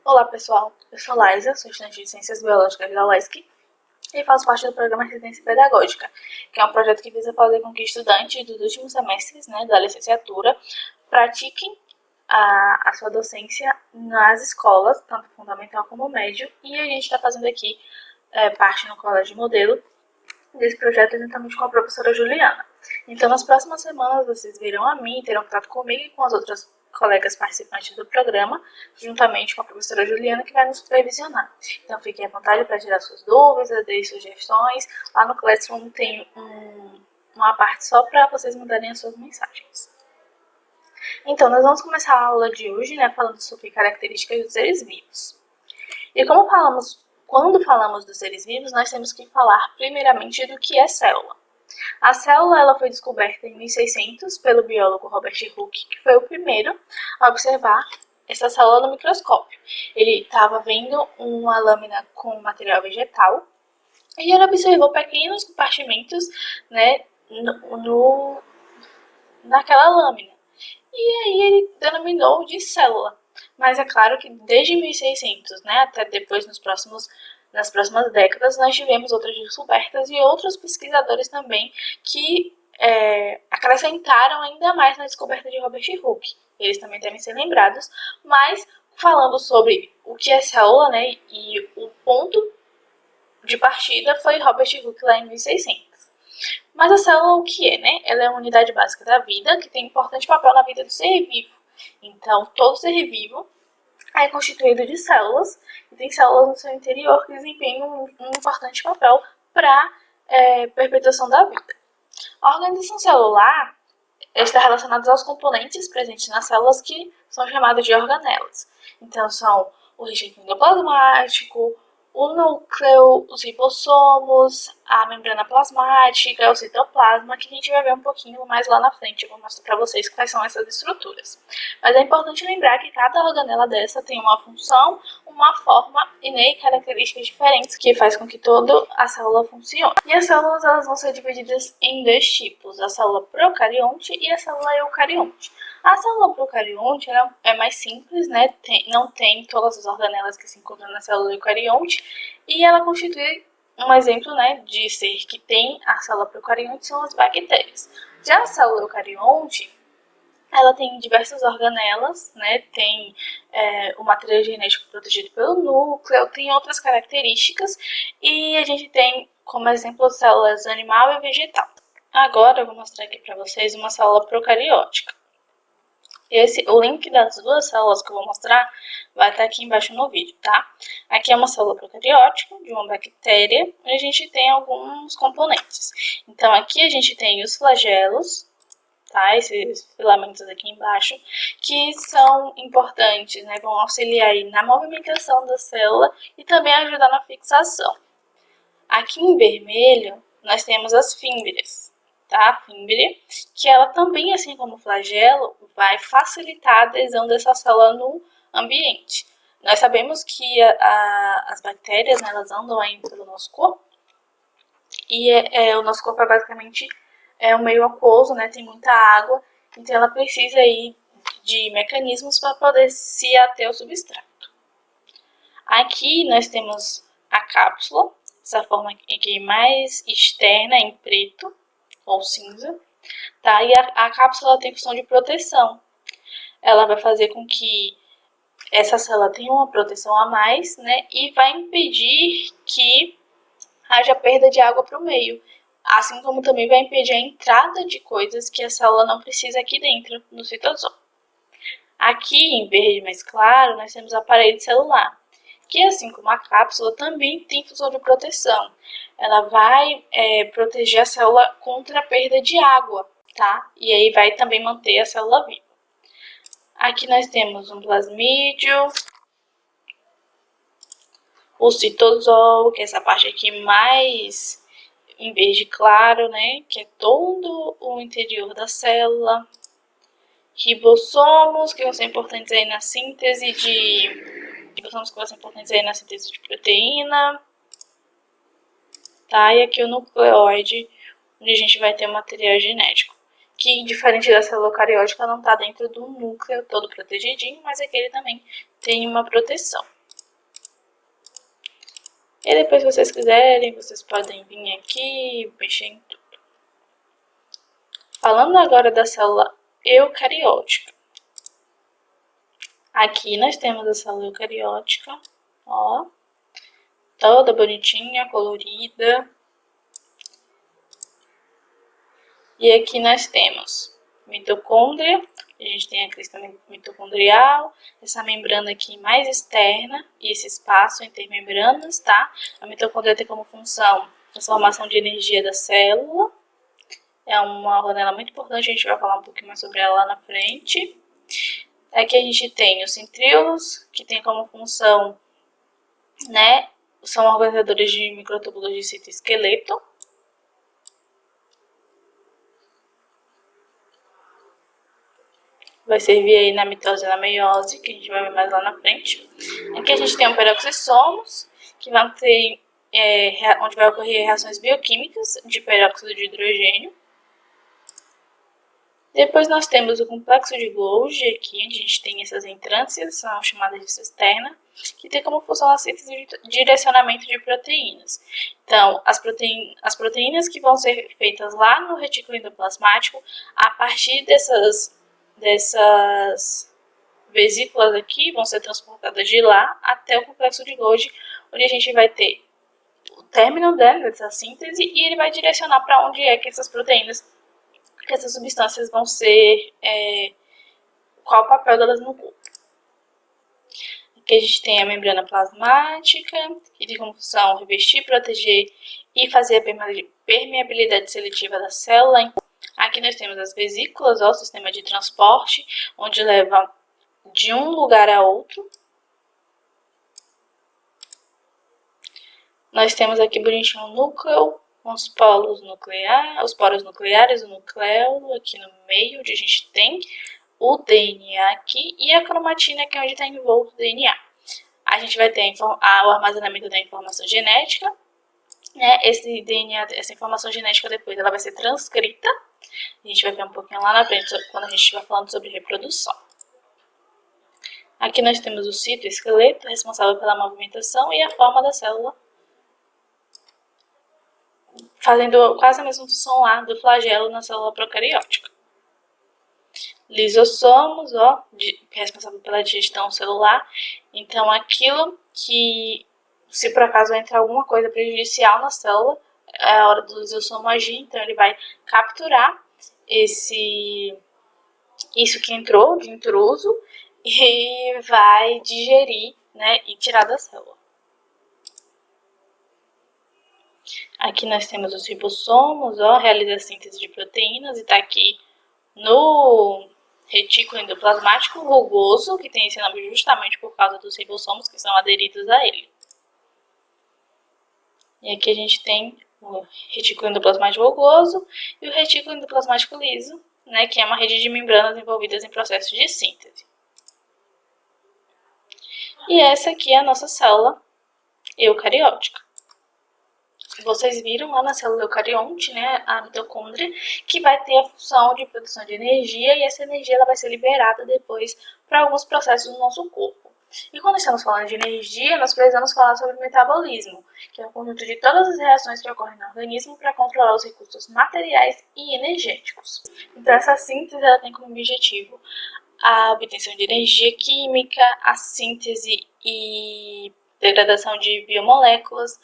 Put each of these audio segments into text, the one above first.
Olá pessoal, eu sou Laísa, sou estudante de Ciências Biológicas da UESC e faço parte do programa Residência Pedagógica, que é um projeto que visa fazer com que estudantes dos últimos semestres da licenciatura pratiquem a sua docência nas escolas, tanto fundamental como médio, e a gente está fazendo aqui parte no Colégio Modelo desse projeto juntamente com a professora Juliana. Então, nas próximas semanas, vocês virão a mim, terão contato comigo e com as outras colegas participantes do programa, juntamente com a professora Juliana, que vai nos supervisionar. Então, fiquem à vontade para tirar suas dúvidas, deem sugestões. Lá no Classroom tem uma parte só para vocês mandarem as suas mensagens. Então, nós vamos começar a aula de hoje, falando sobre características dos seres vivos. E quando falamos dos seres vivos, nós temos que falar primeiramente do que é célula. A célula ela foi descoberta em 1600 pelo biólogo Robert Hooke, que foi o primeiro a observar essa célula no microscópio. Ele estava vendo uma lâmina com material vegetal e ele observou pequenos compartimentos naquela lâmina. E aí ele denominou de célula. Mas é claro que desde 1600, até depois nas próximas décadas, nós tivemos outras descobertas e outros pesquisadores também que acrescentaram ainda mais na descoberta de Robert Hooke. Eles também devem ser lembrados, mas falando sobre o que é célula, e o ponto de partida foi Robert Hooke lá em 1600. Mas a célula o que é, Ela é uma unidade básica da vida que tem um importante papel na vida do ser vivo. Então, todo ser vivo é constituído de células e tem células no seu interior que desempenham um importante papel para a perpetuação da vida. A organização celular está relacionada aos componentes presentes nas células que são chamados de organelas. Então, são o regime endoplasmático, o núcleo, os ribossomos, a membrana plasmática, o citoplasma, que a gente vai ver um pouquinho mais lá na frente. Eu vou mostrar para vocês quais são essas estruturas. Mas é importante lembrar que cada organela dessa tem uma função, uma forma e características diferentes que faz com que toda a célula funcione. E as células elas vão ser divididas em dois tipos, a célula procarionte e a célula eucarionte. A célula procarionte é mais simples, não tem todas as organelas que se encontram na célula eucarionte e ela constitui um exemplo de ser que tem a célula procarionte são as bactérias. Já a célula eucarionte, ela tem diversas organelas, tem o material genético protegido pelo núcleo, tem outras características e a gente tem como exemplo as células animal e vegetal. Agora eu vou mostrar aqui para vocês uma célula procariótica. O link das duas células que eu vou mostrar vai estar aqui embaixo no vídeo, tá? Aqui é uma célula procariótica de uma bactéria e a gente tem alguns componentes. Então, aqui a gente tem os flagelos, tá? Esses filamentos aqui embaixo, que são importantes, vão auxiliar aí na movimentação da célula e também ajudar na fixação. Aqui em vermelho, nós temos as fímbrias. Tá? Fímbria, que ela também, assim como o flagelo, vai facilitar a adesão dessa célula no ambiente. Nós sabemos que as bactérias, elas andam aí pelo nosso corpo, e o nosso corpo é basicamente um meio aquoso, tem muita água, então ela precisa aí de mecanismos para poder se ater ao substrato. Aqui nós temos a cápsula, essa forma aqui mais externa, em preto, ou cinza, tá? E a cápsula tem função de proteção. Ela vai fazer com que essa célula tenha uma proteção a mais, e vai impedir que haja perda de água para o meio, assim como também vai impedir a entrada de coisas que a célula não precisa aqui dentro, no citosol. Aqui, em verde mais claro, nós temos a parede celular, que assim como a cápsula também tem função de proteção. Ela vai proteger a célula contra a perda de água, tá? E aí vai também manter a célula viva. Aqui nós temos um plasmídio, o citosol, que é essa parte aqui mais em verde claro, que é todo o interior da célula. Ribossomos, que vão ser importantes aí na síntese de proteína. Tá? E aqui o nucleóide, onde a gente vai ter o material genético, que diferente da célula eucariótica não está dentro do núcleo todo protegidinho, mas aqui ele também tem uma proteção. E depois, se vocês quiserem, vocês podem vir aqui e mexer em tudo. Falando agora da célula eucariótica. Aqui nós temos a célula eucariótica, ó, toda bonitinha, colorida. E aqui nós temos mitocôndria, a gente tem a crista mitocondrial, essa membrana aqui mais externa e esse espaço entre membranas, tá? A mitocôndria tem como função a transformação de energia da célula. É uma organela muito importante, a gente vai falar um pouquinho mais sobre ela lá na frente. Aqui a gente tem os centríolos, que tem como função, né, são organizadores de microtúbulos de citoesqueleto. Vai servir aí na mitose e na meiose, que a gente vai ver mais lá na frente. Aqui a gente tem o peroxissomos, que vão ter, onde vai ocorrer reações bioquímicas de peróxido de hidrogênio. Depois nós temos o complexo de Golgi, aqui onde a gente tem essas entrâncias, são chamadas de cisterna, que tem como função a síntese de direcionamento de proteínas. Então, as proteínas que vão ser feitas lá no retículo endoplasmático, a partir dessas vesículas aqui, vão ser transportadas de lá até o complexo de Golgi, onde a gente vai ter o término dessa síntese e ele vai direcionar para onde é que essas proteínas, que essas substâncias vão ser, qual o papel delas no corpo. Aqui a gente tem a membrana plasmática, que tem como função revestir, proteger e fazer a permeabilidade seletiva da célula. Aqui nós temos as vesículas, ó, o sistema de transporte, onde leva de um lugar a outro. Nós temos aqui bonitinho o núcleo, com os poros nucleares, o nucleolo aqui no meio, onde a gente tem o DNA aqui, e a cromatina, que é onde está envolto o DNA. A gente vai ter o armazenamento da informação genética, né? Esse DNA, essa informação genética depois ela vai ser transcrita. A gente vai ver um pouquinho lá na frente, quando a gente estiver falando sobre reprodução. Aqui nós temos o citoesqueleto, responsável pela movimentação e a forma da célula, fazendo quase a mesma função lá do flagelo na célula procariótica. Lisossomos, ó, responsável pela digestão celular. Então, aquilo que, se por acaso entrar alguma coisa prejudicial na célula, é a hora do lisossomo agir, então ele vai capturar isso que entrou de intruso e vai digerir, né, e tirar da célula. Aqui nós temos os ribossomos, ó, realiza a síntese de proteínas e está aqui no retículo endoplasmático rugoso, que tem esse nome justamente por causa dos ribossomos que são aderidos a ele. E aqui a gente tem o retículo endoplasmático rugoso e o retículo endoplasmático liso, né, que é uma rede de membranas envolvidas em processos de síntese. E essa aqui é a nossa célula eucariótica. Vocês viram lá na célula eucarionte, né, a mitocôndria, que vai ter a função de produção de energia e essa energia ela vai ser liberada depois para alguns processos do nosso corpo. E quando estamos falando de energia, nós precisamos falar sobre o metabolismo, que é o conjunto de todas as reações que ocorrem no organismo para controlar os recursos materiais e energéticos. Então essa síntese ela tem como objetivo a obtenção de energia química, a síntese e degradação de biomoléculas,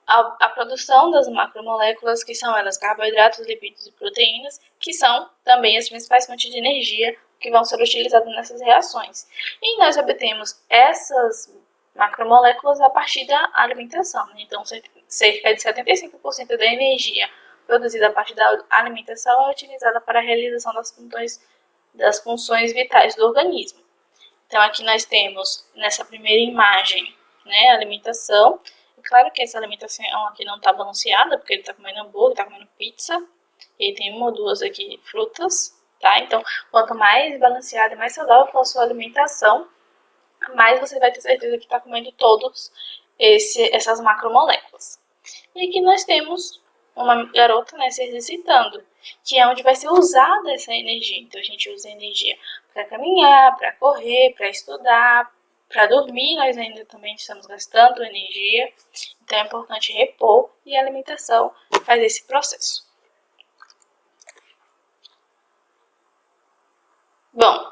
a produção das macromoléculas, que são elas carboidratos, lipídios e proteínas, que são também as principais fontes de energia que vão ser utilizadas nessas reações. E nós obtemos essas macromoléculas a partir da alimentação. Então, cerca de 75% da energia produzida a partir da alimentação é utilizada para a realização das funções vitais do organismo. Então, aqui nós temos, nessa primeira imagem, né, a alimentação. Claro que essa alimentação aqui não está balanceada, porque ele está comendo hambúrguer, está comendo pizza, e tem uma ou duas aqui frutas, tá? Então, quanto mais balanceada e mais saudável for a sua alimentação, mais você vai ter certeza que está comendo todas essas macromoléculas. E aqui nós temos uma garota, né, se exercitando, que é onde vai ser usada essa energia. Então, a gente usa energia para caminhar, para correr, para estudar, para dormir, nós ainda também estamos gastando energia. Então é importante repor e a alimentação faz esse processo. Bom,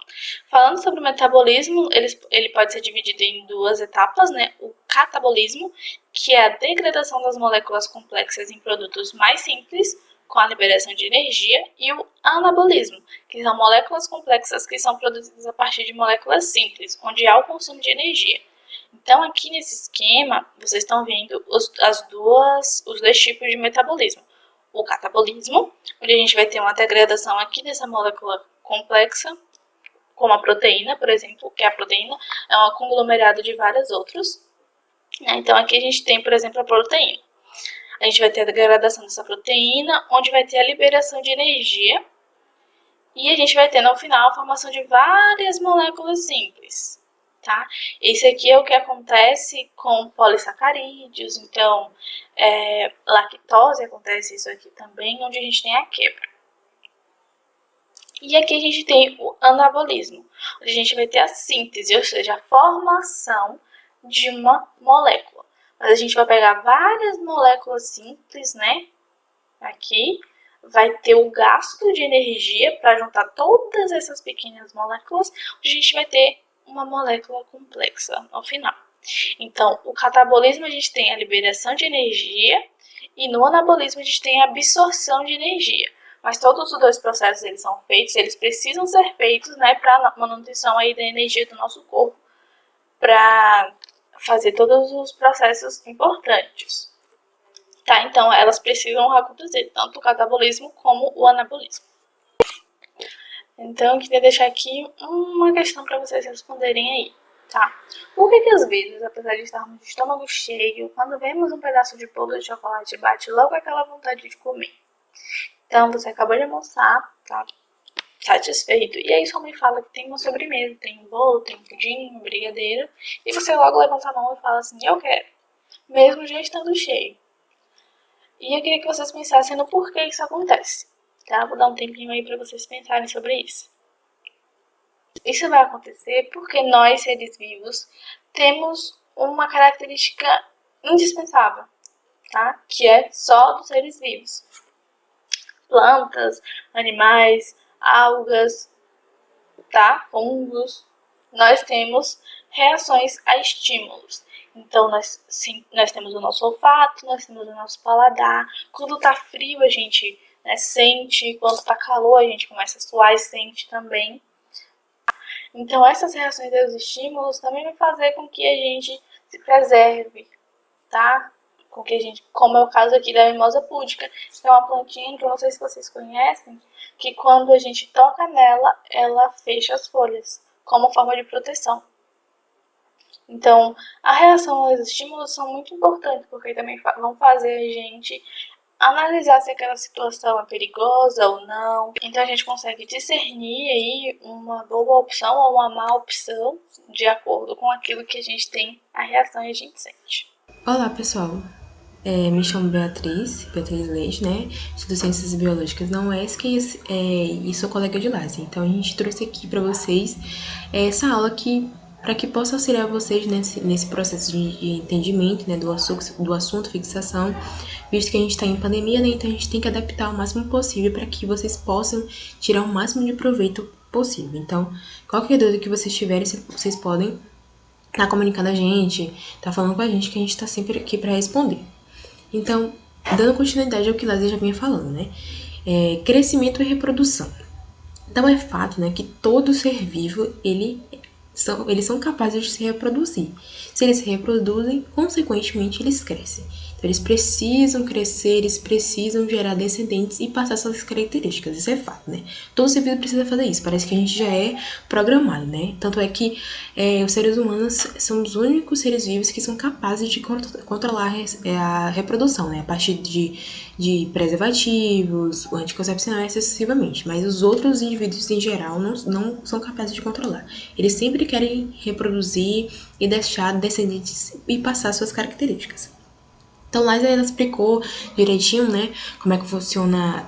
falando sobre o metabolismo, ele pode ser dividido em duas etapas, né? O catabolismo, que é a degradação das moléculas complexas em produtos mais simples, com a liberação de energia, e o anabolismo, que são moléculas complexas que são produzidas a partir de moléculas simples, onde há o consumo de energia. Então, aqui nesse esquema, vocês estão vendo os dois tipos de metabolismo. O catabolismo, onde a gente vai ter uma degradação aqui dessa molécula complexa, como a proteína, por exemplo, que a proteína é um conglomerado de vários outros. Então, aqui a gente tem, por exemplo, a proteína. A gente vai ter a degradação dessa proteína, onde vai ter a liberação de energia. E a gente vai ter, no final, a formação de várias moléculas simples. Tá? Esse aqui é o que acontece com polissacarídeos. Então, lactose acontece isso aqui também, onde a gente tem a quebra. E aqui a gente tem o anabolismo, onde a gente vai ter a síntese, ou seja, a formação de uma molécula. Mas a gente vai pegar várias moléculas simples, né? Aqui vai ter o gasto de energia para juntar todas essas pequenas moléculas, onde a gente vai ter uma molécula complexa no final. Então, o catabolismo a gente tem a liberação de energia e no anabolismo a gente tem a absorção de energia. Mas todos os dois processos eles são feitos, eles precisam ser feitos, né, para manutenção aí da energia do nosso corpo, para fazer todos os processos importantes. Tá? Então, elas precisam acontecer, tanto o catabolismo como o anabolismo. Então, eu queria deixar aqui uma questão para vocês responderem aí, tá? Por que às vezes, apesar de estarmos de estômago cheio, quando vemos um pedaço de bolo de chocolate, bate logo aquela vontade de comer? Então, você acabou de almoçar, tá satisfeito, e aí sua mãe fala que tem uma sobremesa, tem um bolo, tem um pudim, um brigadeiro, e você logo levanta a mão e fala assim, eu quero, mesmo já estando cheio. E eu queria que vocês pensassem no porquê isso acontece, tá? Vou dar um tempinho aí para vocês pensarem sobre isso. Isso vai acontecer porque nós, seres vivos, temos uma característica indispensável, tá? Que é só dos seres vivos. Plantas, animais, algas, tá? Fungos. Nós temos reações a estímulos. Então, nós temos o nosso olfato, nós temos o nosso paladar. Quando tá frio, a gente sente. Quando tá calor, a gente começa a suar e sente também. Então, essas reações aos estímulos também vão fazer com que a gente se preserve, tá? Com que a gente, como é o caso aqui da mimosa púdica, que é uma plantinha que eu não sei se vocês conhecem, que quando a gente toca nela, ela fecha as folhas, como forma de proteção. Então, a reação aos estímulos são muito importantes, porque também vão fazer a gente analisar se aquela situação é perigosa ou não. Então, a gente consegue discernir aí uma boa opção ou uma má opção de acordo com aquilo que a gente tem a reação e a gente sente. Olá, pessoal. Me chamo Beatriz Leite, né? Estudo Ciências Biológicas na UESC e sou colega de Lázia. Então, a gente trouxe aqui para vocês essa aula para que possa auxiliar vocês nesse processo de entendimento, né, do assunto fixação, visto que a gente está em pandemia, né? Então, a gente tem que adaptar o máximo possível para que vocês possam tirar o máximo de proveito possível. Então, qualquer dúvida que vocês tiverem, vocês podem estar comunicando a gente, tá falando com a gente, que a gente está sempre aqui para responder. Então, dando continuidade ao que Lázia já vinha falando, né? Crescimento e reprodução. Então, é fato, né, que todo ser vivo, eles são capazes de se reproduzir. Se eles se reproduzem, consequentemente, eles crescem. Então, eles precisam crescer, eles precisam gerar descendentes e passar suas características. Isso é fato, né? Todo ser vivo precisa fazer isso. Parece que a gente já é programado, né? Tanto é que os seres humanos são os únicos seres vivos que são capazes de controlar a reprodução, né? A partir de preservativos, anticoncepcionais, excessivamente. Mas os outros indivíduos, em geral, não são capazes de controlar. Eles sempre querem reproduzir e deixar descendentes e passar suas características. Então, lá ela explicou direitinho, né, como é que funciona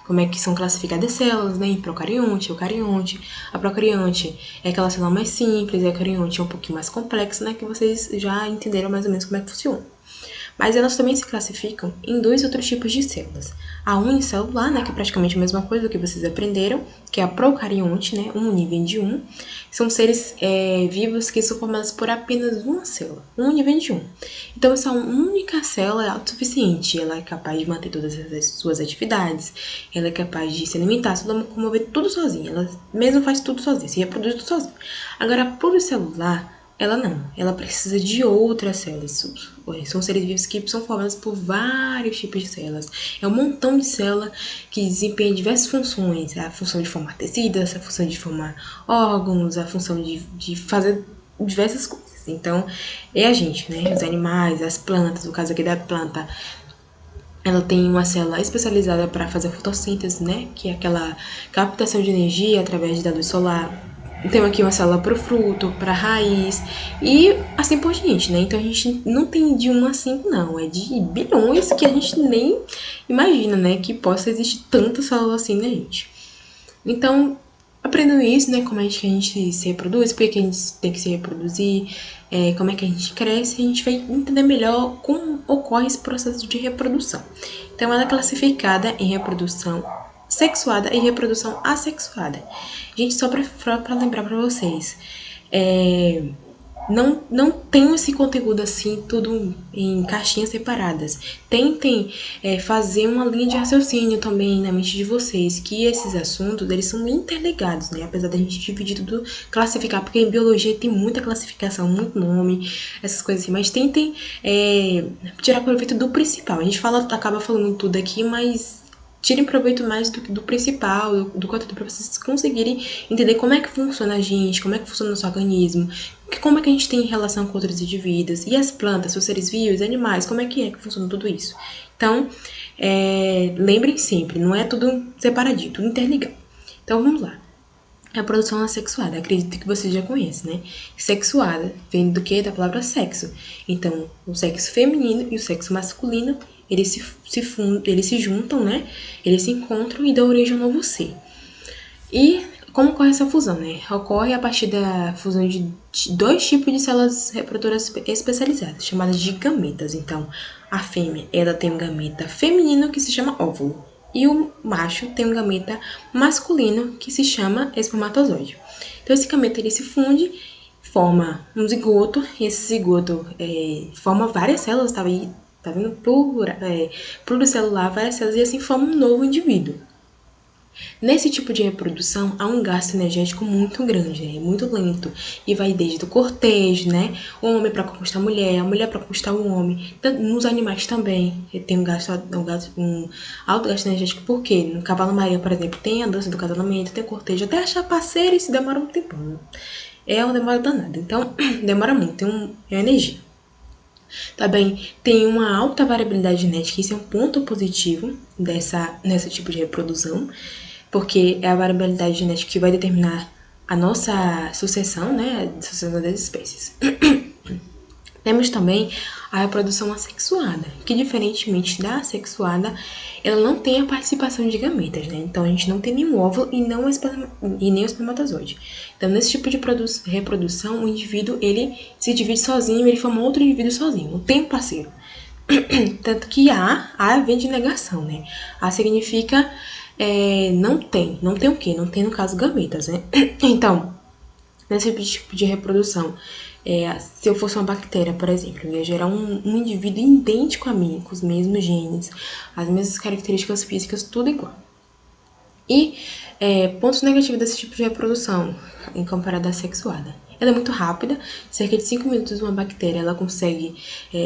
como é que são classificadas as células, né, em procarionte, eucarionte. A procarionte é aquela célula mais simples, a eucarionte é um pouquinho mais complexa, né, que vocês já entenderam mais ou menos como é que funciona. Mas elas também se classificam em dois outros tipos de células. A unicelular, né, que é praticamente a mesma coisa do que vocês aprenderam, que é a procarionte, né, univendi-1. São seres vivos que são formados por apenas uma célula, univendi-1. Então, essa única célula é autossuficiente, ela é capaz de manter todas as suas atividades, ela é capaz de se alimentar, se locomover tudo sozinha, ela mesmo faz tudo sozinha, se reproduz tudo sozinha. Agora, a pluricelular, ela não, ela precisa de outras células. São seres vivos que são formados por vários tipos de células. É um montão de célula que desempenha diversas funções. A função de formar tecidos, a função de formar órgãos, a função de fazer diversas coisas. Então, é a gente, né? Os animais, as plantas, no caso aqui da planta, ela tem uma célula especializada para fazer fotossíntese, né? Que é aquela captação de energia através da luz solar. Temos aqui uma célula para o fruto, para a raiz e assim por diante, né? Então a gente não tem de 1 a 5, não. É de bilhões que a gente nem imagina, né? Que possa existir tanta célula assim na gente. Então, aprendendo isso, né? Como é que a gente se reproduz, por que a gente tem que se reproduzir, como é que a gente cresce, a gente vai entender melhor como ocorre esse processo de reprodução. Então, ela é classificada em reprodução sexuada e reprodução assexuada. Gente, só para lembrar para vocês, não tem esse conteúdo assim, tudo em caixinhas separadas. Tentem fazer uma linha de raciocínio também na mente de vocês, que esses assuntos, eles são interligados, né? Apesar da gente dividir tudo, classificar, porque em biologia tem muita classificação, muito nome, essas coisas assim. Mas tentem tirar proveito do principal. A gente acaba falando tudo aqui, mas tirem proveito mais do principal, do conteúdo, para vocês conseguirem entender como é que funciona a gente, como é que funciona o nosso organismo, como é que a gente tem relação com outros indivíduos, e as plantas, os seres vivos, animais, como é que funciona tudo isso. Então, lembrem sempre, não é tudo separadinho, tudo interligado. Então, vamos lá. A produção assexuada, acredito que você já conhece, né? Sexuada vem do que? Da palavra sexo. Então, o sexo feminino e o sexo masculino, eles se juntam, né? Eles se encontram e dão origem a um novo ser. E como ocorre essa fusão, né? Ocorre a partir da fusão de dois tipos de células reprodutoras especializadas, chamadas de gametas. Então, a fêmea, ela tem um gameta feminino que se chama óvulo. E o macho tem um gameta masculino que se chama espermatozoide. Então, esse gameta, ele se funde, forma um zigoto, e esse zigoto forma várias células, tá vendo? Pluricelular, várias células, e assim forma um novo indivíduo. Nesse tipo de reprodução, há um gasto energético muito grande, né? Muito lento, e vai desde o cortejo, né? O homem para conquistar a mulher para conquistar o homem. Nos animais também tem um alto gasto energético, porque no cavalo marinho, por exemplo, tem a dança do casamento, tem o cortejo, até achar parceiro, isso demora um tempão. É uma demora danada, então demora muito, é uma energia. Também tem uma alta variabilidade genética, isso é um ponto positivo nesse tipo de reprodução, porque é a variabilidade genética que vai determinar a nossa sucessão, né, a sucessão das espécies. Temos também a reprodução assexuada, que diferentemente da assexuada, ela não tem a participação de gametas, né? Então a gente não tem nenhum óvulo e nem o espermatozoide. Então nesse tipo de reprodução, o indivíduo ele se divide sozinho, ele forma outro indivíduo sozinho, não tem um parceiro. Tanto que A vem de negação, né? A significa não tem o quê? Não tem, no caso, gametas, né? Então, nesse tipo de reprodução, se eu fosse uma bactéria, por exemplo, eu ia gerar um indivíduo idêntico a mim, com os mesmos genes, as mesmas características físicas, tudo igual. E pontos negativos desse tipo de reprodução, em comparado à sexuada. Ela é muito rápida, cerca de 5 minutos uma bactéria ela consegue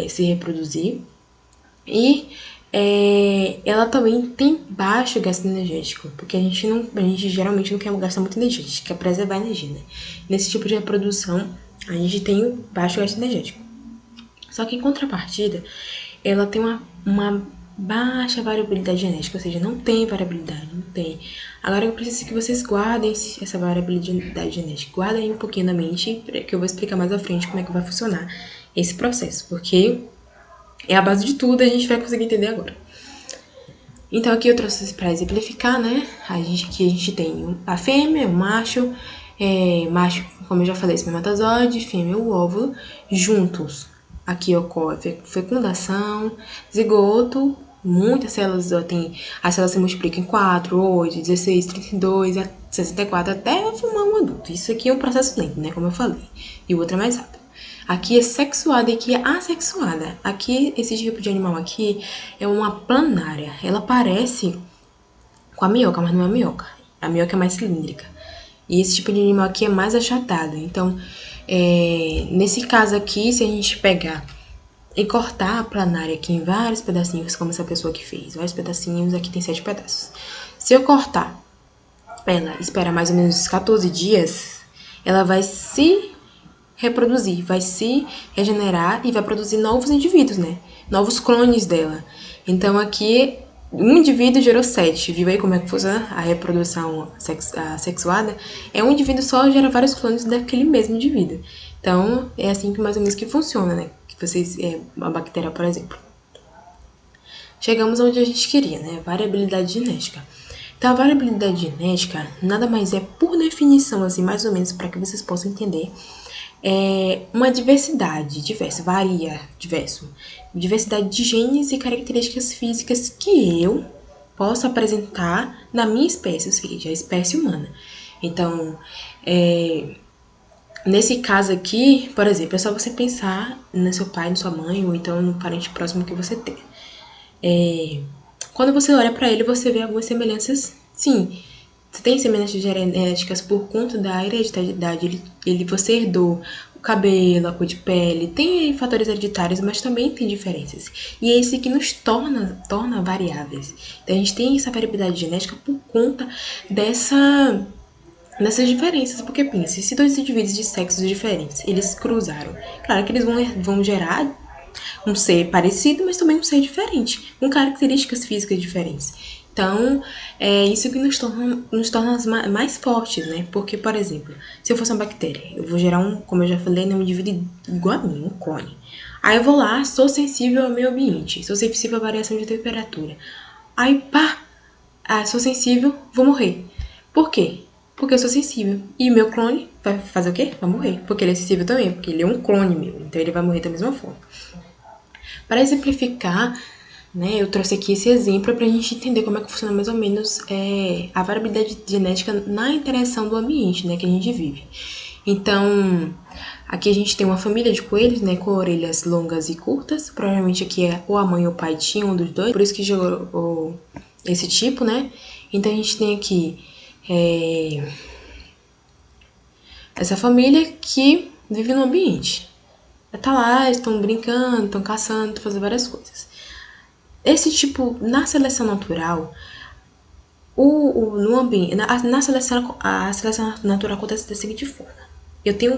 se reproduzir. E ela também tem baixo gasto energético, porque a gente geralmente não quer gastar muita energia, a gente quer preservar a energia, né? Nesse tipo de reprodução, a gente tem baixo gasto energético. Só que em contrapartida, ela tem uma baixa variabilidade genética, ou seja, não tem variabilidade, não tem. Agora eu preciso que vocês guardem essa variabilidade genética, guardem um pouquinho na mente, que eu vou explicar mais à frente como é que vai funcionar esse processo, porque é a base de tudo, a gente vai conseguir entender agora. Então aqui eu trouxe para exemplificar, né? Aqui a gente tem a fêmea, o macho, macho, como eu já falei, espermatozoide, fêmea, o óvulo, juntos aqui ocorre fecundação, zigoto, muitas células, as células se multiplicam em 4, 8, 16, 32, 64, até formar um adulto. Isso aqui é um processo lento, né, como eu falei, e o outro é mais rápido. Aqui é sexuada e aqui é assexuada. Aqui, esse tipo de animal aqui é uma planária. Ela parece com a minhoca, mas não é a minhoca. A minhoca é mais cilíndrica. E esse tipo de animal aqui é mais achatado. Então, nesse caso aqui, se a gente pegar e cortar a planária aqui em vários pedacinhos, como essa pessoa que fez, vários pedacinhos, aqui tem 7 pedaços. Se eu cortar ela, espera mais ou menos 14 dias, ela vai se reproduzir, vai se regenerar e vai produzir novos indivíduos, né? Novos clones dela. Então aqui um indivíduo gerou 7. Viu aí como é que funciona a reprodução sexuada? É um indivíduo só gera vários clones daquele mesmo indivíduo. Então é assim que mais ou menos que funciona, né? Que vocês, a bactéria, por exemplo. Chegamos onde a gente queria, né? Variabilidade genética. Então, a variabilidade genética nada mais é, por definição, assim, mais ou menos, para que vocês possam entender, é uma diversidade, diversidade de genes e características físicas que eu posso apresentar na minha espécie, ou seja, a espécie humana. Então, nesse caso aqui, por exemplo, é só você pensar no seu pai, na sua mãe, ou então no parente próximo que você tem. Quando você olha para ele, você vê algumas semelhanças, sim. Você tem semelhanças genéticas por conta da hereditariedade. Você herdou o cabelo, a cor de pele, tem fatores hereditários, mas também tem diferenças. E é isso que nos torna variáveis. Então a gente tem essa variabilidade genética por conta dessas diferenças. Porque pensa, se dois indivíduos de sexos diferentes, eles cruzaram, claro que eles vão gerar um ser parecido, mas também um ser diferente, com características físicas diferentes. Então, é isso que nos torna mais fortes, né? Porque, por exemplo, se eu fosse uma bactéria, eu vou gerar como eu já falei, um indivíduo igual a mim, um clone. Aí eu vou lá, sou sensível ao meio ambiente, sou sensível à variação de temperatura. Aí, pá, sou sensível, vou morrer. Por quê? Porque eu sou sensível. E meu clone vai fazer o quê? Vai morrer. Porque ele é sensível também, porque ele é um clone meu. Então ele vai morrer da mesma forma. Para exemplificar, né, eu trouxe aqui esse exemplo para a gente entender como é que funciona mais ou menos a variabilidade genética na interação do ambiente, né, que a gente vive. Então, aqui a gente tem uma família de coelhos, né, com orelhas longas e curtas. Provavelmente aqui ou a mãe ou o pai tinham um dos dois, por isso que gerou esse tipo, né. Então a gente tem aqui essa família que vive no ambiente. Tá lá, estão brincando, estão caçando, estão fazendo várias coisas. Esse tipo, na seleção natural, no ambiente, a seleção natural acontece da seguinte forma. Eu tenho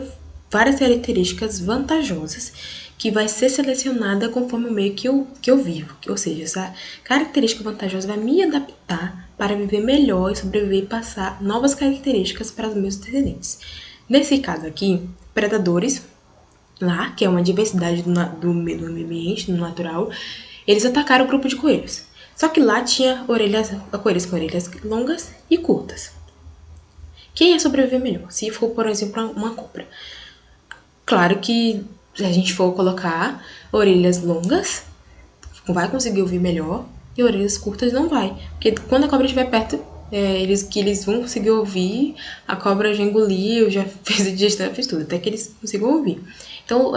várias características vantajosas que vai ser selecionada conforme o meio que eu vivo. Ou seja, essa característica vantajosa vai me adaptar para viver melhor e sobreviver e passar novas características para os meus descendentes. Nesse caso aqui, predadores, lá, que é uma diversidade do meio ambiente, no natural, eles atacaram o grupo de coelhos. Só que lá tinha coelhos com orelhas longas e curtas. Quem ia sobreviver melhor? Se for, por exemplo, uma cobra. Claro que se a gente for colocar orelhas longas, vai conseguir ouvir melhor, e orelhas curtas não vai. Porque quando a cobra estiver perto, eles vão conseguir ouvir, a cobra já engoliu, já fez a digestão, fez tudo, até que eles consigam ouvir. Então,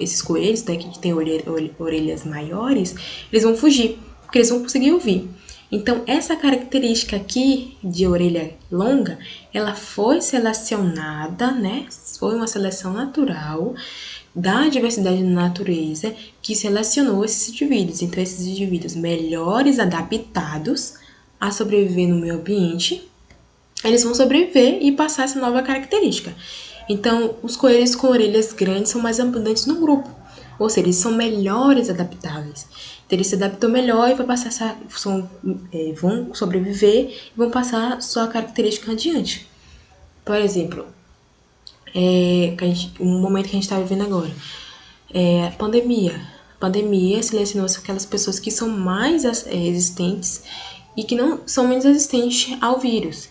esses coelhos, né, que têm orelhas maiores, eles vão fugir, porque eles vão conseguir ouvir. Então, essa característica aqui de orelha longa, ela foi selecionada, né? Foi uma seleção natural da diversidade da natureza que selecionou esses indivíduos. Então, esses indivíduos melhores adaptados a sobreviver no meio ambiente, eles vão sobreviver e passar essa nova característica. Então, os coelhos com orelhas grandes são mais abundantes no grupo, ou seja, eles são melhores adaptáveis. Então, eles se adaptam melhor e vão sobreviver e vão passar sua característica adiante. Por exemplo, um momento que a gente está vivendo agora, a pandemia. A pandemia selecionou aquelas pessoas que são mais resistentes e que não são menos resistentes ao vírus.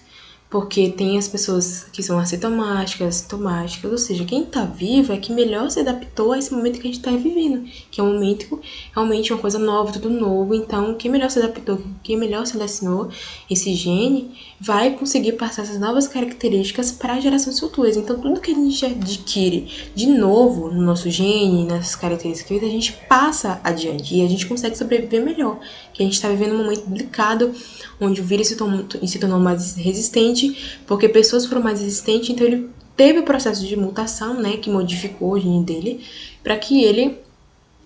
porque tem as pessoas que são assintomáticas, sintomáticas, ou seja, quem tá vivo é que melhor se adaptou a esse momento que a gente tá vivendo, que é um momento realmente uma coisa nova, tudo novo. Então, quem melhor se adaptou, quem melhor selecionou esse gene, vai conseguir passar essas novas características para gerações futuras. Então, tudo que a gente adquire de novo no nosso gene, nessas características, a gente passa adiante e a gente consegue sobreviver melhor. Que a gente está vivendo um momento delicado, onde o vírus se tornou mais resistente, porque pessoas foram mais resistentes, então ele teve o processo de mutação, né, que modificou o gene dele, para que ele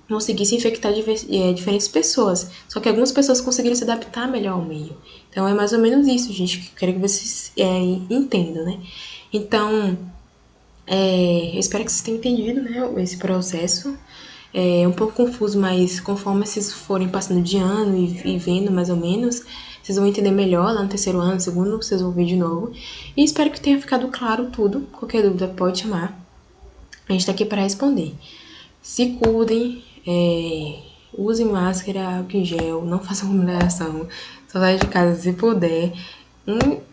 conseguisse infectar diferentes pessoas. Só que algumas pessoas conseguiram se adaptar melhor ao meio. Então é mais ou menos isso, gente, que eu quero que vocês entendam, né? Então, eu espero que vocês tenham entendido, né, esse processo. É um pouco confuso, mas conforme vocês forem passando de ano e vendo mais ou menos, vocês vão entender melhor lá no terceiro ano, no segundo, vocês vão ver de novo. E espero que tenha ficado claro tudo. Qualquer dúvida pode chamar. A gente tá aqui para responder. Se cuidem, usem máscara, álcool em gel, não façam aglomeração, só saia de casa se puder.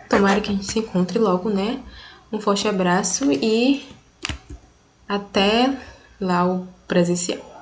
Tomara que a gente se encontre logo, né? Um forte abraço e até lá o presencial.